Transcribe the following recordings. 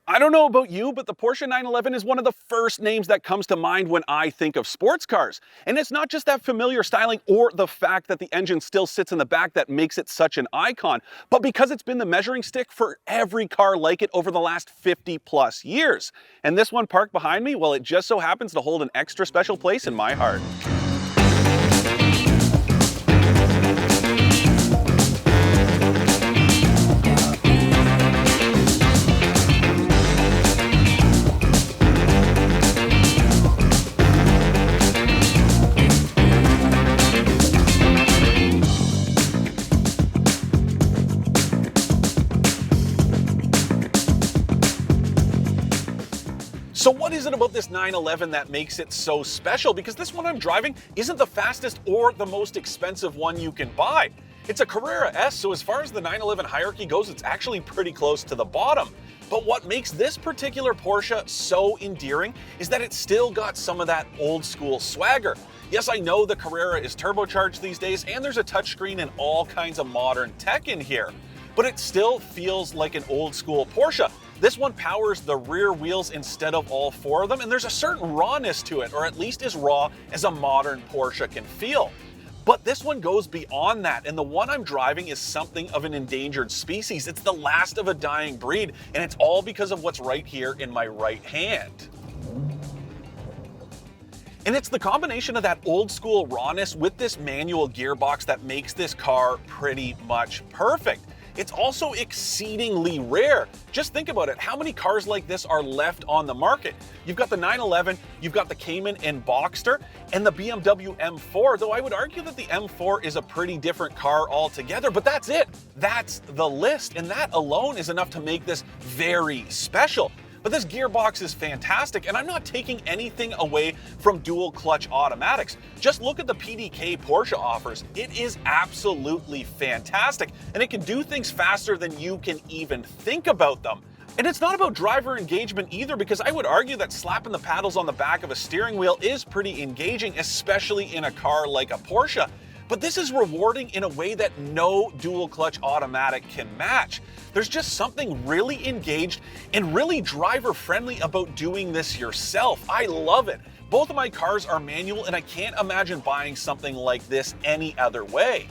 I don't know about you, but the Porsche 911 is one of the first names that comes to mind when I think of sports cars. And it's not just that familiar styling or the fact that the engine still sits in the back that makes it such an icon, but because it's been the measuring stick for every car like it over the last 50 plus years. And this one parked behind me, well, it just so happens to hold an extra special place in my heart. So what is it about this 911 that makes it so special? Because this one I'm driving isn't the fastest or the most expensive one you can buy. It's a Carrera S, so as far as the 911 hierarchy goes, it's actually pretty close to the bottom. But what makes this particular Porsche so endearing is that it's still got some of that old school swagger. Yes, I know the Carrera is turbocharged these days, and there's a touchscreen and all kinds of modern tech in here, but it still feels like an old school Porsche. This one powers the rear wheels instead of all four of them, and there's a certain rawness to it, or at least as raw as a modern Porsche can feel. But this one goes beyond that, and the one I'm driving is something of an endangered species. It's the last of a dying breed, and it's all because of what's right here in my right hand. And it's the combination of that old school rawness with this manual gearbox that makes this car pretty much perfect. It's also exceedingly rare. Just think about it. How many cars like this are left on the market? You've got the 911, you've got the Cayman and Boxster, and the BMW M4, though I would argue that the M4 is a pretty different car altogether, but that's it. That's the list, and that alone is enough to make this very special. But this gearbox is fantastic, and I'm not taking anything away from dual clutch automatics. Just look at the PDK Porsche offers. It is absolutely fantastic, and it can do things faster than you can even think about them. And it's not about driver engagement either, because I would argue that slapping the paddles on the back of a steering wheel is pretty engaging, especially in a car like a Porsche. But this is rewarding in a way that no dual clutch automatic can match. There's just something really engaged and really driver friendly about doing this yourself. I love it. Both of my cars are manual, and I can't imagine buying something like this any other way.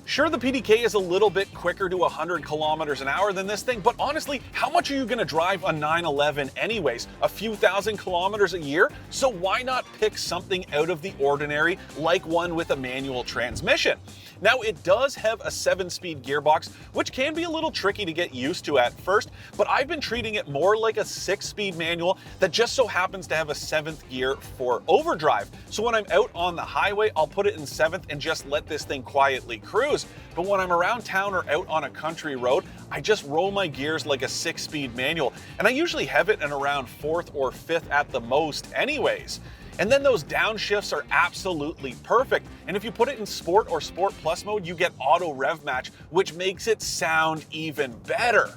Sure, the PDK is a little bit quicker to 100 kilometers an hour than this thing, but honestly, how much are you going to drive a 911 anyways? A few thousand kilometers a year? So why not pick something out of the ordinary, like one with a manual transmission? Now, it does have a 7-speed gearbox, which can be a little tricky to get used to at first, but I've been treating it more like a 6-speed manual that just so happens to have a 7th gear for overdrive. So when I'm out on the highway, I'll put it in 7th and just let this thing quietly cruise. But when I'm around town or out on a country road, I just roll my gears like a 6-speed manual, and I usually have it in around 4th or 5th at the most anyways. And then those downshifts are absolutely perfect. And if you put it in Sport or Sport Plus mode, you get auto rev match, which makes it sound even better.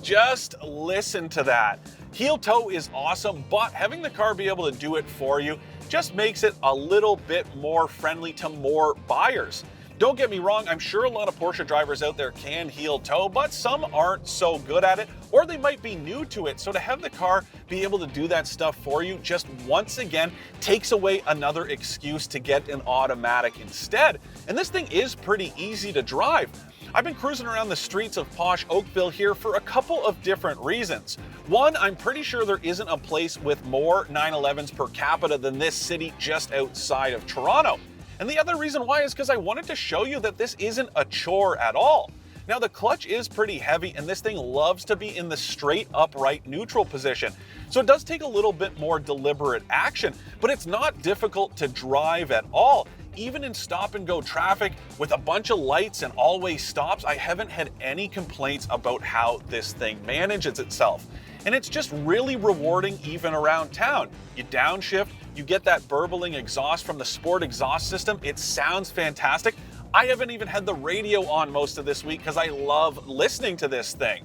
Just listen to that. Heel toe is awesome, but having the car be able to do it for you just makes it a little bit more friendly to more buyers. Don't get me wrong, I'm sure a lot of Porsche drivers out there can heel toe, but some aren't so good at it, or they might be new to it. So to have the car be able to do that stuff for you just once again takes away another excuse to get an automatic instead. And this thing is pretty easy to drive. I've been cruising around the streets of posh Oakville here for a couple of different reasons. One, I'm pretty sure there isn't a place with more 911s per capita than this city just outside of Toronto. And the other reason why is because I wanted to show you that this isn't a chore at all. Now, the clutch is pretty heavy, and this thing loves to be in the straight upright neutral position. So it does take a little bit more deliberate action, but it's not difficult to drive at all. Even in stop and go traffic with a bunch of lights and always stops, I haven't had any complaints about how this thing manages itself. And it's just really rewarding even around town. You downshift, you get that burbling exhaust from the Sport exhaust system. It sounds fantastic. I haven't even had the radio on most of this week because I love listening to this thing.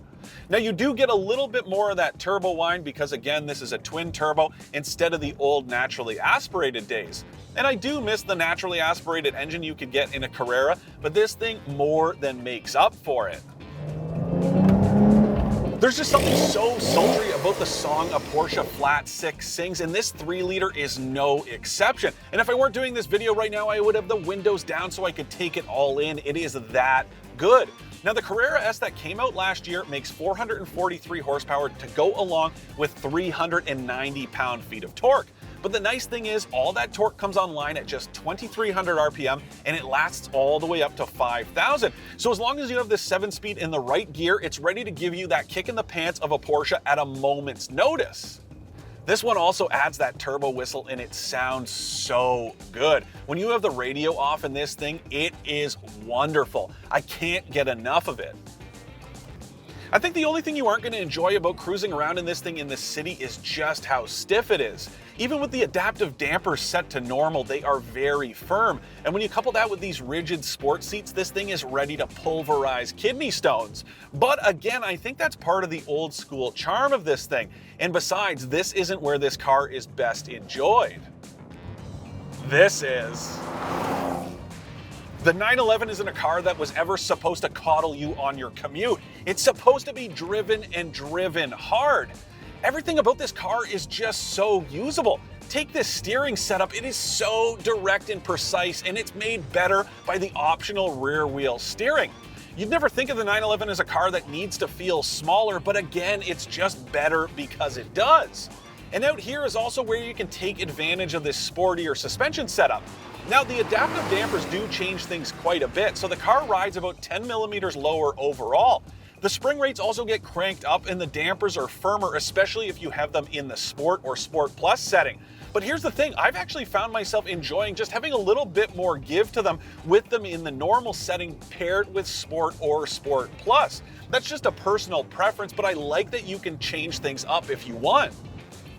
Now, you do get a little bit more of that turbo whine because, again, this is a twin turbo instead of the old naturally aspirated days. And I do miss the naturally aspirated engine you could get in a Carrera, but this thing more than makes up for it. There's just something so sultry about the song a Porsche Flat 6 sings, and this 3-liter is no exception. And if I weren't doing this video right now, I would have the windows down so I could take it all in. It is that good. Now, the Carrera S that came out last year makes 443 horsepower to go along with 390 pound-feet of torque. But the nice thing is, all that torque comes online at just 2,300 RPM, and it lasts all the way up to 5,000. So as long as you have this 7-speed in the right gear, it's ready to give you that kick in the pants of a Porsche at a moment's notice. This one also adds that turbo whistle, and it sounds so good. When you have the radio off in this thing, it is wonderful. I can't get enough of it. I think the only thing you aren't going to enjoy about cruising around in this thing in the city is just how stiff it is. Even with the adaptive dampers set to normal, they are very firm. And when you couple that with these rigid sport seats, this thing is ready to pulverize kidney stones. But again, I think that's part of the old school charm of this thing. And besides, this isn't where this car is best enjoyed. This is. The 911 isn't a car that was ever supposed to coddle you on your commute. It's supposed to be driven and driven hard. Everything about this car is just so usable. Take this steering setup, it is so direct and precise, and it's made better by the optional rear wheel steering. You'd never think of the 911 as a car that needs to feel smaller, but again, it's just better because it does. And out here is also where you can take advantage of this sportier suspension setup. Now, the adaptive dampers do change things quite a bit, so the car rides about 10 millimeters lower overall. The spring rates also get cranked up, and the dampers are firmer, especially if you have them in the Sport or Sport Plus setting. But here's the thing, I've actually found myself enjoying just having a little bit more give to them with them in the normal setting paired with Sport or Sport Plus. That's just a personal preference, but I like that you can change things up if you want.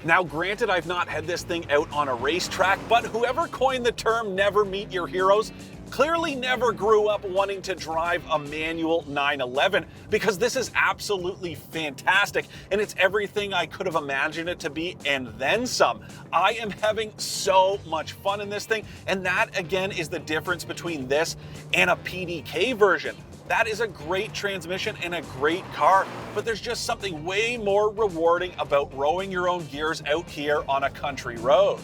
Now, granted, I've not had this thing out on a racetrack, but whoever coined the term "never meet your heroes" clearly never grew up wanting to drive a manual 911, because this is absolutely fantastic, and it's everything I could have imagined it to be and then some. I am having so much fun in this thing, and that again is the difference between this and a PDK version. That is a great transmission and a great car, but there's just something way more rewarding about rowing your own gears out here on a country road.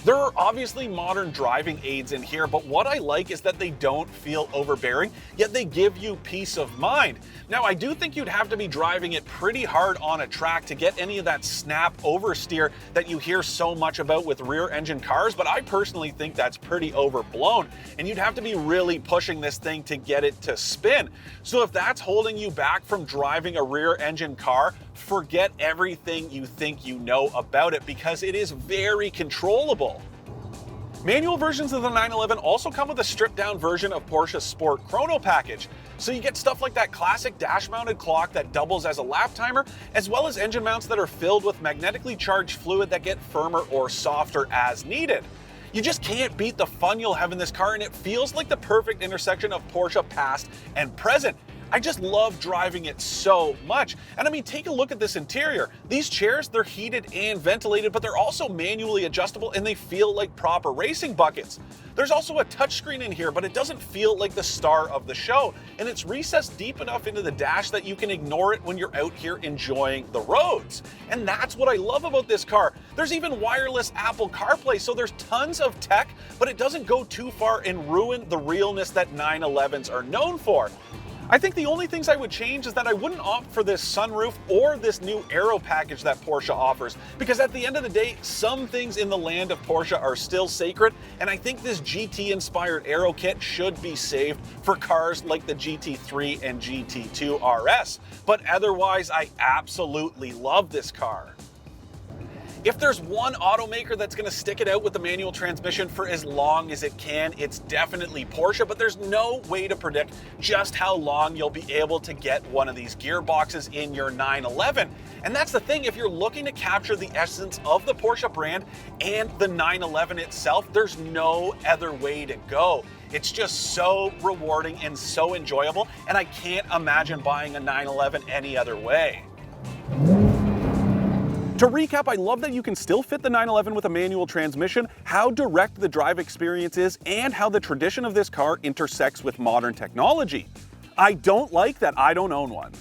There are obviously modern driving aids in here, but what I like is that they don't feel overbearing, yet they give you peace of mind. Now, I do think you'd have to be driving it pretty hard on a track to get any of that snap oversteer that you hear so much about with rear engine cars, but I personally think that's pretty overblown, and you'd have to be really pushing this thing to get it to spin. So if that's holding you back from driving a rear engine car, forget everything you think you know about it, because it is very controllable. Manual versions of the 911 also come with a stripped-down version of Porsche's Sport Chrono package. So you get stuff like that classic dash-mounted clock that doubles as a lap timer, as well as engine mounts that are filled with magnetically charged fluid that get firmer or softer as needed. You just can't beat the fun you'll have in this car, and it feels like the perfect intersection of Porsche past and present. I just love driving it so much. And I mean, take a look at this interior. These chairs, they're heated and ventilated, but they're also manually adjustable, and they feel like proper racing buckets. There's also a touchscreen in here, but it doesn't feel like the star of the show. And it's recessed deep enough into the dash that you can ignore it when you're out here enjoying the roads. And that's what I love about this car. There's even wireless Apple CarPlay, so there's tons of tech, but it doesn't go too far and ruin the realness that 911s are known for. I think the only things I would change is that I wouldn't opt for this sunroof or this new aero package that Porsche offers, because at the end of the day, some things in the land of Porsche are still sacred, and I think this GT-inspired aero kit should be saved for cars like the GT3 and GT2 RS. But otherwise, I absolutely love this car. If there's one automaker that's going to stick it out with the manual transmission for as long as it can, it's definitely Porsche, but there's no way to predict just how long you'll be able to get one of these gearboxes in your 911. And that's the thing, if you're looking to capture the essence of the Porsche brand and the 911 itself, there's no other way to go. It's just so rewarding and so enjoyable, and I can't imagine buying a 911 any other way. To recap, I love that you can still fit the 911 with a manual transmission, how direct the drive experience is, and how the tradition of this car intersects with modern technology. I don't like that I don't own one.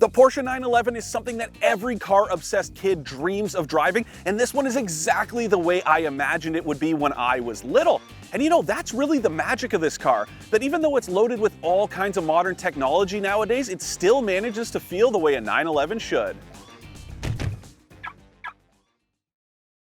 The Porsche 911 is something that every car-obsessed kid dreams of driving, and this one is exactly the way I imagined it would be when I was little. And you know, that's really the magic of this car, that even though it's loaded with all kinds of modern technology nowadays, it still manages to feel the way a 911 should.